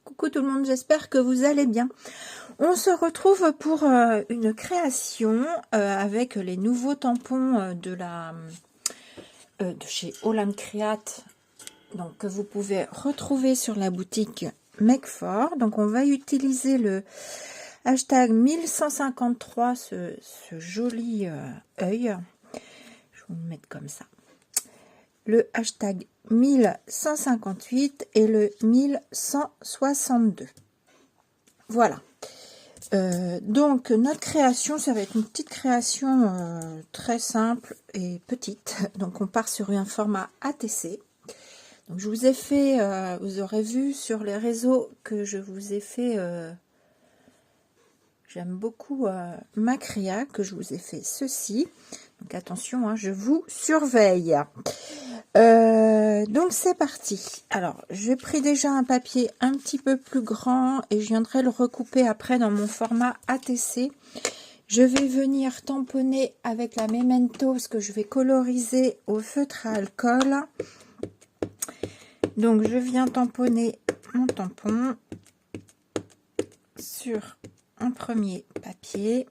Coucou tout le monde, j'espère que vous allez bien. On se retrouve pour une création avec les nouveaux tampons de chez Olam Create, donc que vous pouvez retrouver sur la boutique Make For. Donc on va utiliser le hashtag 1153, ce joli œil. Je vais vous le mettre comme ça. Le hashtag 1158 et le 1162. Voilà. Donc notre création, ça va être une petite création très simple et petite. Donc on part sur un format ATC. Donc je vous ai fait, vous aurez vu sur les réseaux que je vous ai fait, j'aime beaucoup Macria, que je vous ai fait ceci. Donc attention, hein, je vous surveille. Donc c'est parti. Alors j'ai pris déjà un papier un petit peu plus grand et je viendrai le recouper après dans mon format ATC. Je vais venir tamponner avec la Memento parce que je vais coloriser au feutre à alcool. Donc je viens tamponner mon tampon sur un premier papier.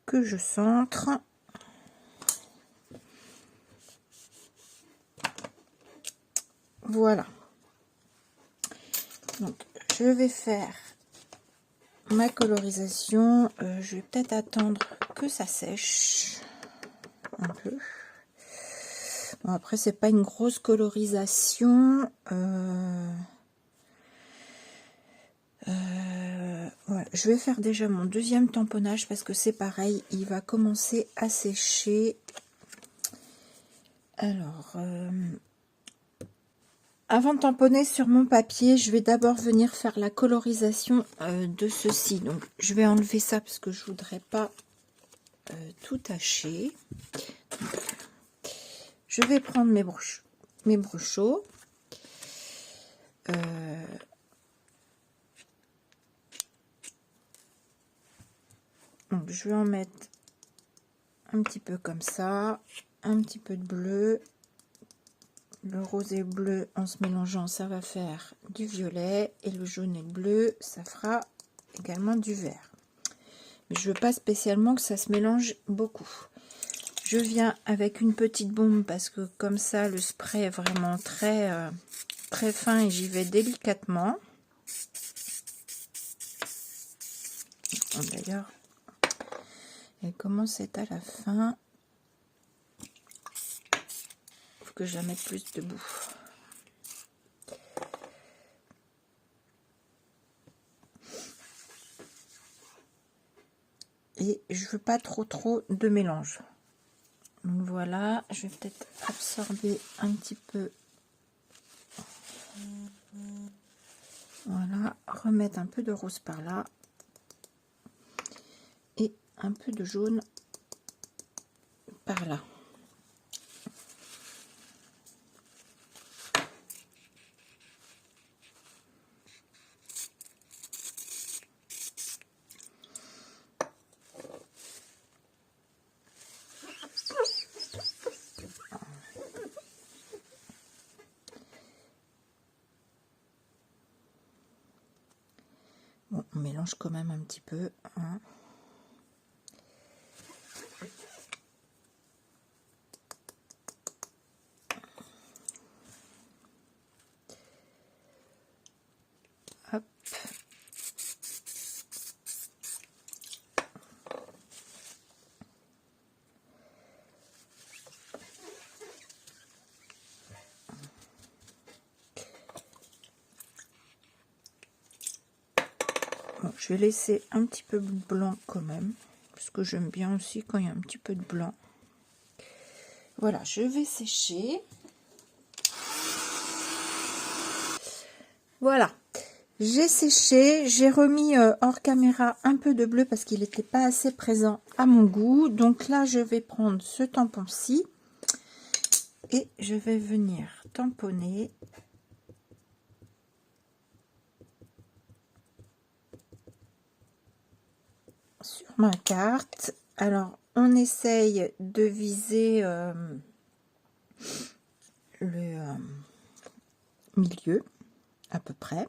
Que je centre. Voilà. Donc, je vais faire ma colorisation. Je vais peut-être attendre que ça sèche un peu. Bon, après, c'est pas une grosse colorisation. Voilà. Je vais faire déjà mon deuxième tamponnage parce que c'est pareil, il va commencer à sécher. Alors, avant de tamponner sur mon papier, je vais d'abord venir faire la colorisation de ceci. Donc, je vais enlever ça parce que je voudrais pas tout tacher. Donc, je vais prendre mes brochaux. Donc, je vais en mettre un petit peu comme ça, un petit peu de bleu. Le rose et le bleu, en se mélangeant, ça va faire du violet. Et le jaune et le bleu, ça fera également du vert. Mais je veux pas spécialement que ça se mélange beaucoup. Je viens avec une petite bombe parce que comme ça, le spray est vraiment très, très fin et j'y vais délicatement. D'ailleurs, elle commence à être à la fin. Il faut que je la mette plus debout. Et je veux pas trop de mélange. Donc voilà, je vais peut-être absorber un petit peu. Voilà, remettre un peu de rose par là. Et un peu de jaune par là. Bon, on mélange quand même un petit peu, hein. Hop. Bon, je vais laisser un petit peu de blanc quand même, parce que j'aime bien aussi quand il y a un petit peu de blanc. Voilà, je vais sécher. Voilà, j'ai séché, j'ai remis hors caméra un peu de bleu parce qu'il n'était pas assez présent à mon goût. Donc là, je vais prendre ce tampon-ci et je vais venir tamponner. Sur ma carte. Alors, on essaye de viser le milieu à peu près.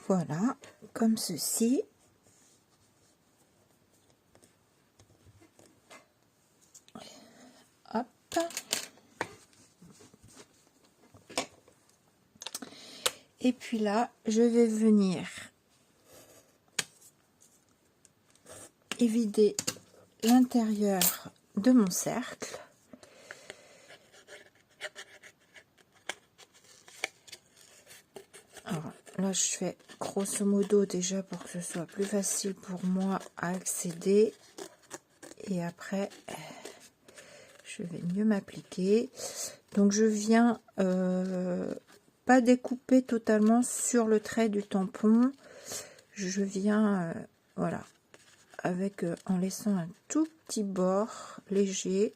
Voilà, comme ceci. Hop. Et puis là, je vais venir évider l'intérieur de mon cercle. Alors là, je fais grosso modo déjà pour que ce soit plus facile pour moi à accéder. Et après, je vais mieux m'appliquer. Donc, je viens pas découper totalement sur le trait du tampon. Je viens, voilà, avec en laissant un tout petit bord léger.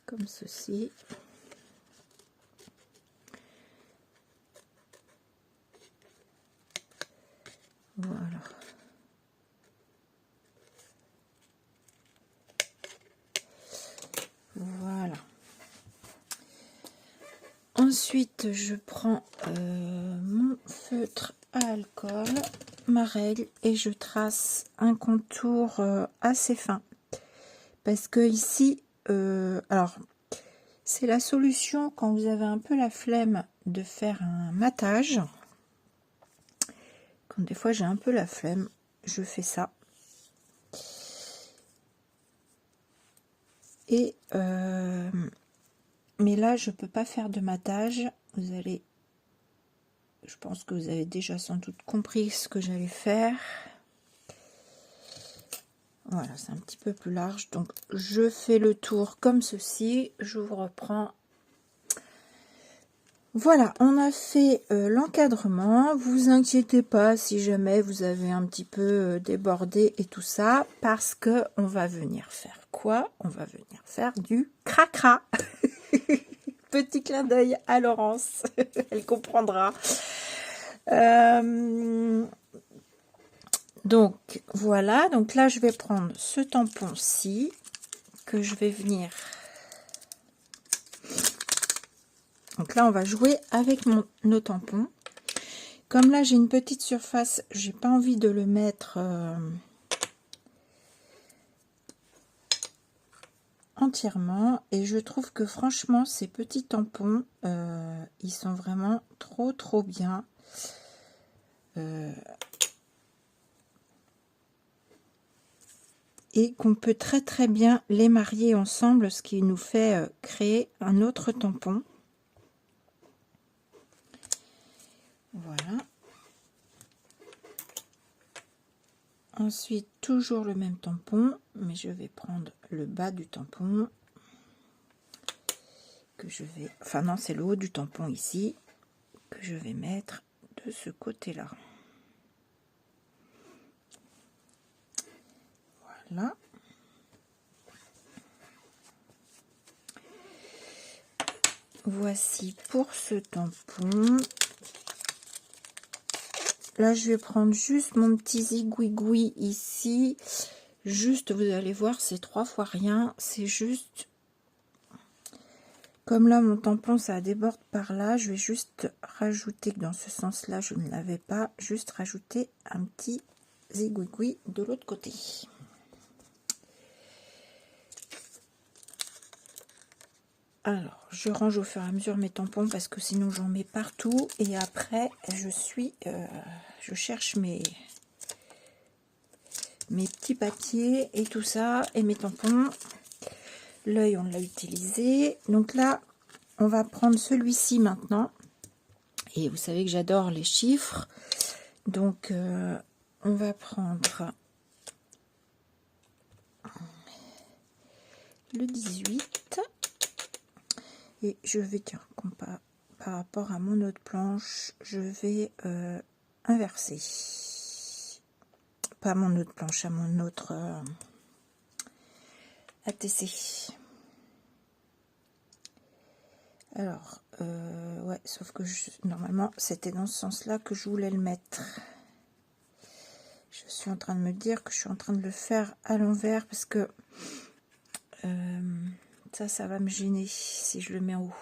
Comme ceci. Voilà. Voilà. Ensuite, je prends mon feutre à alcool, ma règle, et je trace un contour assez fin. Parce que ici, alors, c'est la solution quand vous avez un peu la flemme de faire un matage. Quand des fois j'ai un peu la flemme, je fais ça. Et mais là, je peux pas faire de matage. Vous allez, je pense que vous avez déjà sans doute compris ce que j'allais faire. Voilà, c'est un petit peu plus large. Donc, je fais le tour comme ceci. Je vous reprends. Voilà, on a fait l'encadrement. Vous inquiétez pas si jamais vous avez un petit peu débordé et tout ça, parce que on va venir faire quoi? On va venir faire du cracra. Petit clin d'œil à Laurence, elle comprendra. Donc voilà, donc là je vais prendre ce tampon-ci que je vais venir. Donc là on va jouer avec nos tampons. Comme là j'ai une petite surface, j'ai pas envie de le mettre entièrement, et je trouve que franchement ces petits tampons ils sont vraiment trop bien. Et qu'on peut très bien les marier ensemble, ce qui nous fait créer un autre tampon. Voilà. Ensuite, toujours le même tampon, mais je vais prendre le bas du tampon que je vais, enfin non, c'est le haut du tampon ici que je vais mettre de ce côté-là. Voilà. Voici pour ce tampon. Là, je vais prendre juste mon petit zigouigoui ici. Juste, vous allez voir, c'est 3 fois rien. C'est juste, comme là, mon tampon, ça déborde par là. Je vais juste rajouter, que dans ce sens-là, je ne l'avais pas. Juste rajouter un petit zigouigoui de l'autre côté. Alors, je range au fur et à mesure mes tampons parce que sinon j'en mets partout. Et après, je cherche mes petits papiers et tout ça, et mes tampons. L'œil, on l'a utilisé. Donc là, on va prendre celui-ci maintenant. Et vous savez que j'adore les chiffres. Donc, on va prendre le 18. Et je vais, tiens, par rapport à mon autre planche, je vais inverser. Pas mon autre planche, à mon autre ATC. Alors, ouais, sauf que normalement, c'était dans ce sens-là que je voulais le mettre. Je suis en train de me dire que je suis en train de le faire à l'envers parce que ça va me gêner si je le mets en haut.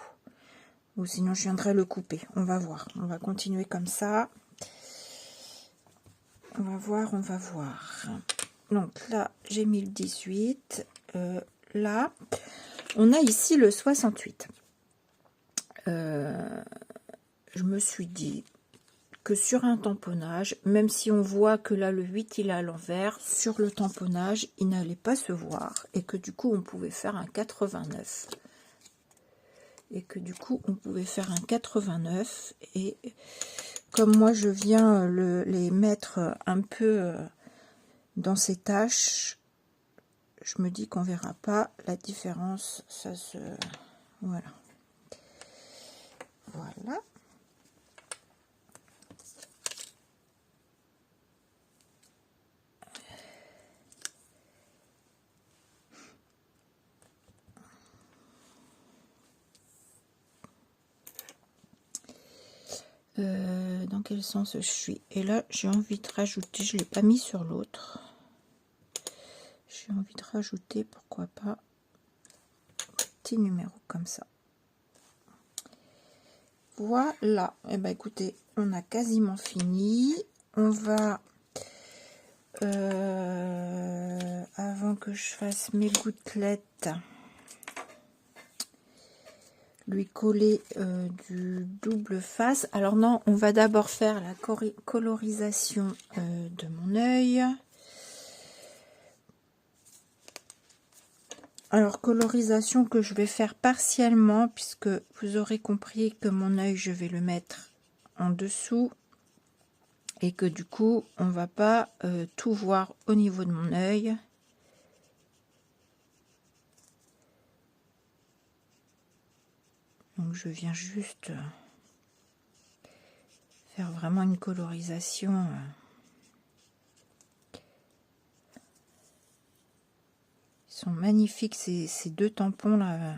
Ou sinon, je viendrai le couper. On va voir. On va continuer comme ça. On va voir, on va voir. Donc là, j'ai mis le 18. Là, on a ici le 68. Je me suis dit que sur un tamponnage, même si on voit que là le 8 il est à l'envers, sur le tamponnage il n'allait pas se voir et que du coup on pouvait faire un 89 et comme moi je viens les mettre un peu dans ces tâches, je me dis qu'on verra pas la différence. Ça se voilà. Dans quel sens je suis? Et là j'ai envie de rajouter, je l'ai pas mis sur l'autre, j'ai envie de rajouter, pourquoi pas, un petit numéro comme ça. Voilà. Et ben écoutez, on a quasiment fini. On va avant que je fasse mes gouttelettes, lui coller du double face. Alors non, on va d'abord faire la colorisation de mon œil. Alors colorisation que je vais faire partiellement, puisque vous aurez compris que mon œil je vais le mettre en dessous et que du coup on va pas tout voir au niveau de mon œil. Donc je viens juste faire vraiment une colorisation. Ils sont magnifiques ces deux tampons là.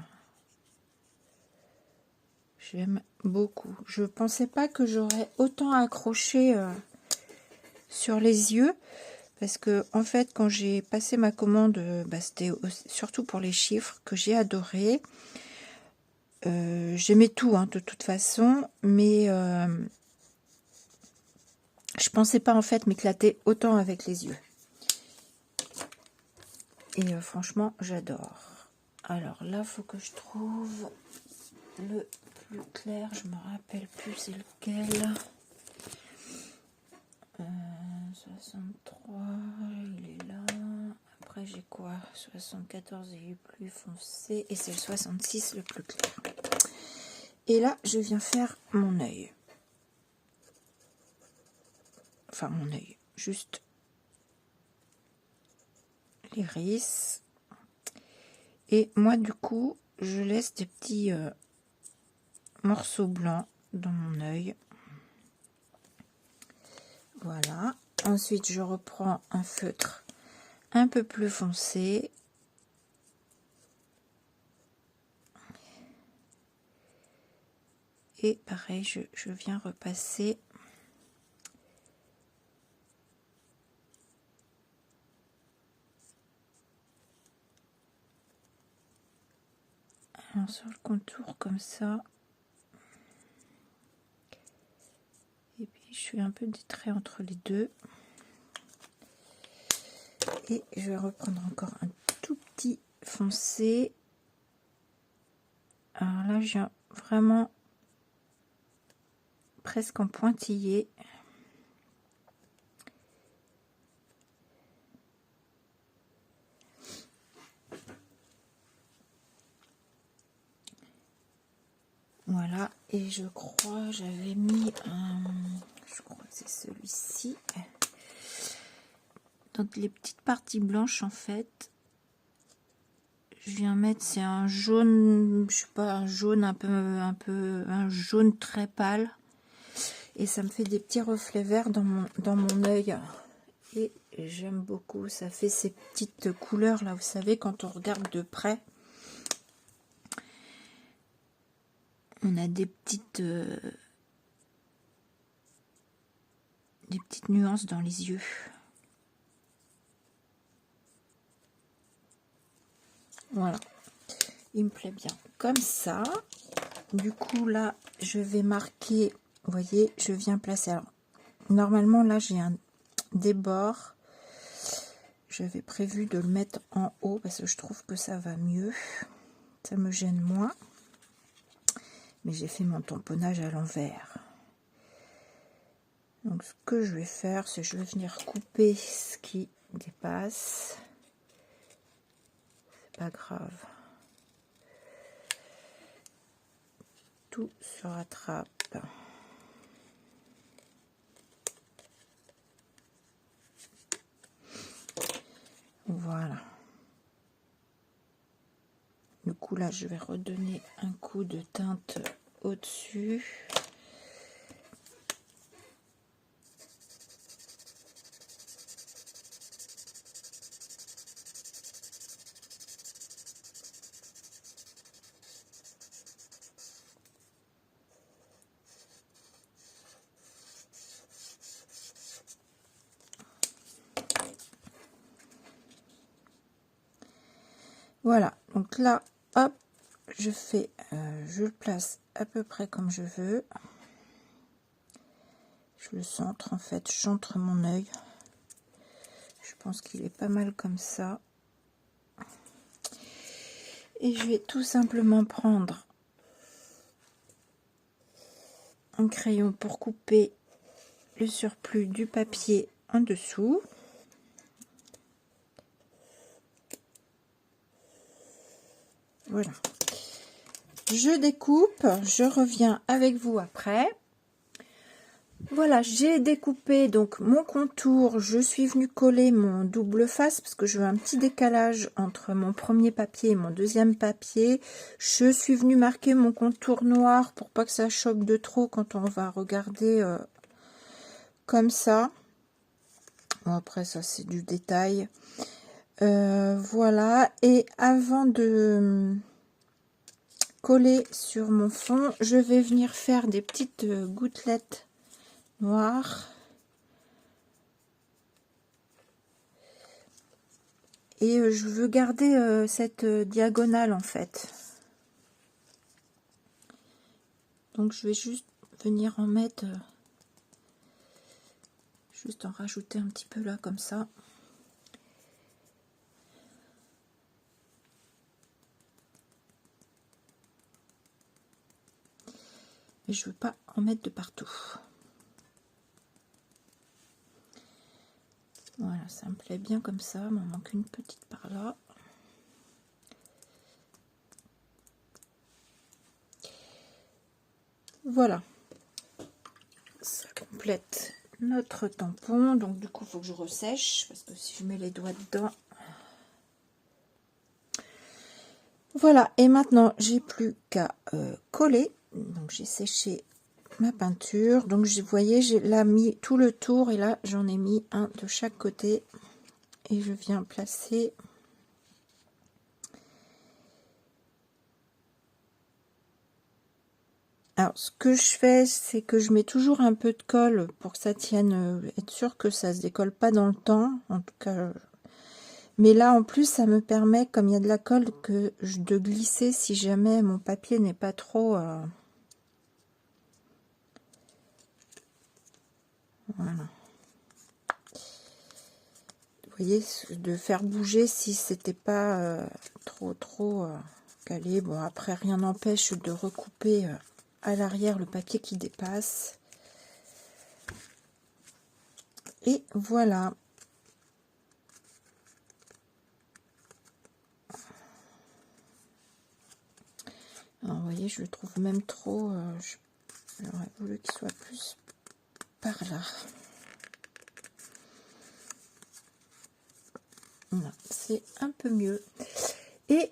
J'aime beaucoup. Je pensais pas que j'aurais autant accroché sur les yeux. Parce que en fait quand j'ai passé ma commande, c'était surtout pour les chiffres que j'ai adoré. J'aimais tout hein, de toute façon, mais je pensais pas en fait m'éclater autant avec les yeux. Et franchement, j'adore. Alors là, faut que je trouve le plus clair. Je me rappelle plus c'est lequel. 63, il est là. Après, j'ai quoi? 74, il est plus foncé. Et c'est le 66 le plus clair. Et là, je viens faire mon œil. Enfin, mon œil. Juste l'iris. Et moi, du coup, je laisse des petits morceaux blancs dans mon œil. Voilà. Ensuite, je reprends un feutre un peu plus foncé. Et pareil, je viens repasser sur le contour comme ça. Et puis, je fais un peu des traits entre les deux. Et je vais reprendre encore un tout petit foncé. Alors là, je viens vraiment presque en pointillé. Voilà, et je crois j'avais mis un, je crois que c'est celui-ci, dans les petites parties blanches en fait. Je viens mettre, c'est un jaune, je sais pas, un jaune un peu un jaune très pâle, et ça me fait des petits reflets verts dans mon œil, et j'aime beaucoup. Ça fait ces petites couleurs là, vous savez, quand on regarde de près. On a des petites nuances dans les yeux. Voilà, il me plaît bien comme ça. Du coup là je vais marquer, vous voyez, je viens placer. Alors normalement là j'ai des bords, j'avais prévu de le mettre en haut parce que je trouve que ça va mieux, ça me gêne moins, mais j'ai fait mon tamponnage à l'envers. Donc ce que je vais faire, c'est que je vais venir couper ce qui dépasse, c'est pas grave, tout se rattrape. Voilà. Du coup là je vais redonner un coup de teinte au-dessus. Voilà, donc là, hop, je fais, je le place à peu près comme je veux. Je le centre, en fait, je centre mon œil. Je pense qu'il est pas mal comme ça. Et je vais tout simplement prendre un crayon pour couper le surplus du papier en dessous. Voilà. Je découpe, je reviens avec vous après. Voilà, j'ai découpé donc mon contour, je suis venue coller mon double face parce que je veux un petit décalage entre mon premier papier et mon deuxième papier. Je suis venue marquer mon contour noir pour pas que ça choque de trop quand on va regarder comme ça. Bon, après ça c'est du détail. Voilà, et avant de coller sur mon fond, je vais venir faire des petites gouttelettes noires. Et je veux garder cette diagonale en fait. Donc je vais juste venir en mettre, juste en rajouter un petit peu là comme ça. Mais je veux pas en mettre de partout. Voilà, ça me plaît bien comme ça, il m'en manque une petite par là. Voilà, ça complète notre tampon. Donc du coup, il faut que je ressèche, parce que si je mets les doigts dedans... Voilà, et maintenant, j'ai plus qu'à coller. Donc j'ai séché ma peinture. Donc vous voyez, j'ai là mis tout le tour, et là, j'en ai mis un de chaque côté. Et je viens placer... Alors, ce que je fais, c'est que je mets toujours un peu de colle pour que ça tienne, être sûr que ça se décolle pas dans le temps, en tout cas. Mais là, en plus, ça me permet, comme il y a de la colle, de glisser si jamais mon papier n'est pas trop... Voilà. Vous voyez, de faire bouger si c'était pas trop calé. Bon, après, rien n'empêche de recouper... à l'arrière le papier qui dépasse, et voilà. Alors, vous voyez, je le trouve même trop, j'aurais voulu qu'il soit plus par là. Voilà, c'est un peu mieux. Et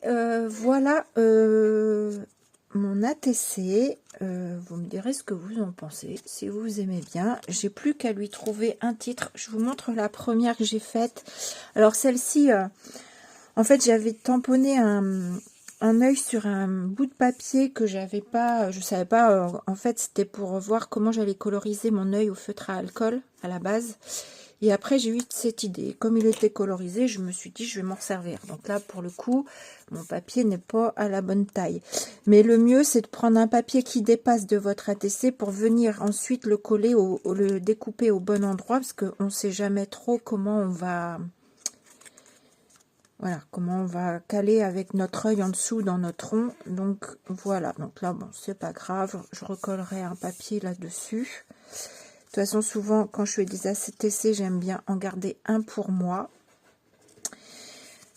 voilà mon ATC. Vous me direz ce que vous en pensez, si vous aimez bien. J'ai plus qu'à lui trouver un titre. Je vous montre la première que j'ai faite. Alors celle-ci, en fait, j'avais tamponné un œil sur un bout de papier que j'avais pas, je savais pas, en fait c'était pour voir comment j'allais coloriser mon œil au feutre à alcool à la base. Et après j'ai eu cette idée, comme il était colorisé, je me suis dit je vais m'en servir. Donc là pour le coup, mon papier n'est pas à la bonne taille. Mais le mieux c'est de prendre un papier qui dépasse de votre ATC pour venir ensuite le coller, le découper au bon endroit, parce qu'on ne sait jamais trop comment on va... Voilà, comment on va caler avec notre œil en dessous dans notre rond. Donc voilà, donc là, bon, c'est pas grave, je recollerai un papier là-dessus. De toute façon, souvent, quand je fais des ATC, j'aime bien en garder un pour moi.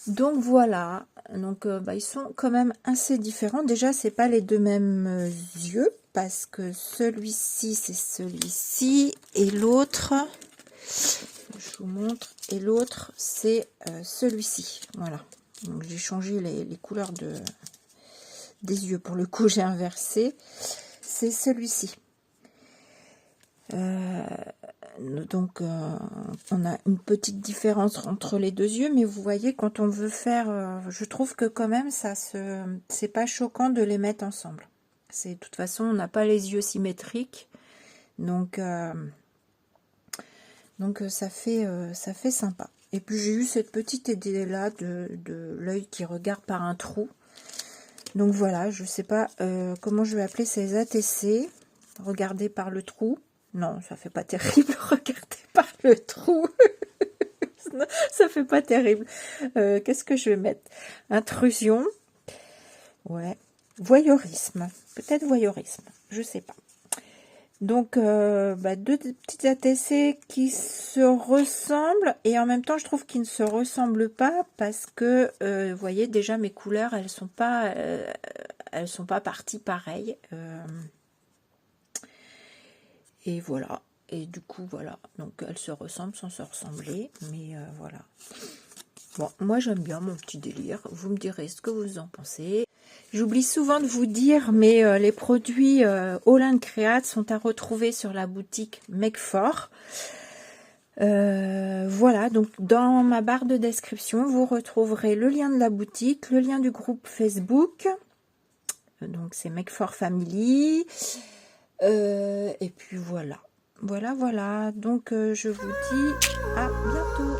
Donc voilà, donc ils sont quand même assez différents. Déjà, c'est pas les deux mêmes yeux, parce que celui-ci, c'est celui-ci, et l'autre... Je vous montre, et l'autre c'est celui-ci. Voilà, donc j'ai changé les couleurs des yeux. Pour le coup j'ai inversé, c'est celui-ci. Donc on a une petite différence entre les deux yeux, mais vous voyez, quand on veut faire, je trouve que quand même c'est pas choquant de les mettre ensemble. De toute façon on n'a pas les yeux symétriques, donc ça fait sympa. Et puis j'ai eu cette petite idée là de l'œil qui regarde par un trou. Donc voilà, je sais pas comment je vais appeler ces ATC. Regarder par le trou. Non, ça fait pas terrible. Regarder par le trou. Ça fait pas terrible. Qu'est-ce que je vais mettre? Intrusion. Ouais. Voyeurisme. Peut-être voyeurisme. Je sais pas. Donc, deux petites ATC qui se ressemblent, et en même temps, je trouve qu'ils ne se ressemblent pas, parce que, vous voyez, déjà, mes couleurs, elles sont pas parties pareilles. Et voilà. Et du coup, voilà. Donc, elles se ressemblent sans se ressembler, mais voilà. Bon, moi, j'aime bien mon petit délire. Vous me direz ce que vous en pensez. J'oublie souvent de vous dire, mais les produits All Create sont à retrouver sur la boutique Make For. Voilà, donc dans ma barre de description, vous retrouverez le lien de la boutique, le lien du groupe Facebook. Donc c'est Make For Family. Et puis voilà. Voilà. Donc je vous dis à bientôt.